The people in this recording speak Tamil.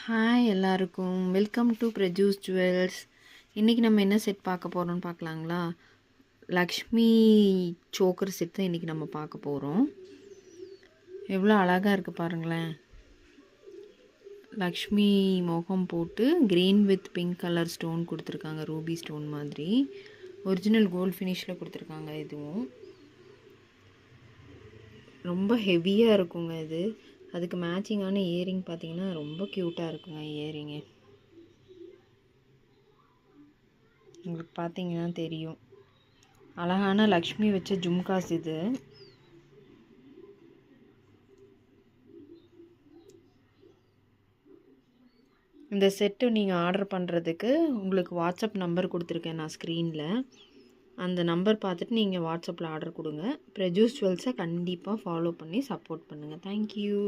ஹாய் எல்லாருக்கும் வெல்கம் டு ப்ரஜூஸ் ஜுவல்ஸ். இன்றைக்கி நம்ம என்ன செட் பார்க்க போகிறோம்னு பார்க்கலாங்களா? லக்ஷ்மி சோக்கர் செட் தான் இன்றைக்கி நம்ம பார்க்க போகிறோம். எவ்வளோ அழகாக இருக்குது பாருங்களேன். லக்ஷ்மி முகம் போட்டு green with pink colour stone கொடுத்துருக்காங்க, ரூபி ஸ்டோன் மாதிரி. ஒரிஜினல் கோல்ட் ஃபினிஷில் கொடுத்துருக்காங்க. இதுவும் ரொம்ப ஹெவியாக இருக்குங்க இது. அதுக்கு மேட்சிங்கான இயரிங் பார்த்தீங்கன்னா ரொம்ப க்யூட்டாக இருக்குங்க இயரிங்கு. உங்களுக்கு பார்த்தீங்கன்னா தெரியும், அழகான லக்ஷ்மி வச்ச ஜும்காஸ் இது. இந்த செட்டு நீங்கள் ஆர்டர் பண்ணுறதுக்கு உங்களுக்கு வாட்ஸ்அப் நம்பர் கொடுத்துருக்கேன் நான் ஸ்க்ரீனில். அந்த நம்பர் பார்த்துட்டு நீங்கள் வாட்ஸ்அப்பில் ஆர்டர் கொடுங்க. ப்ரஜூஸ் ஜுவல்ஸை கண்டிப்பாக ஃபாலோ பண்ணி சப்போர்ட் பண்ணுங்கள். தேங்க்யூ.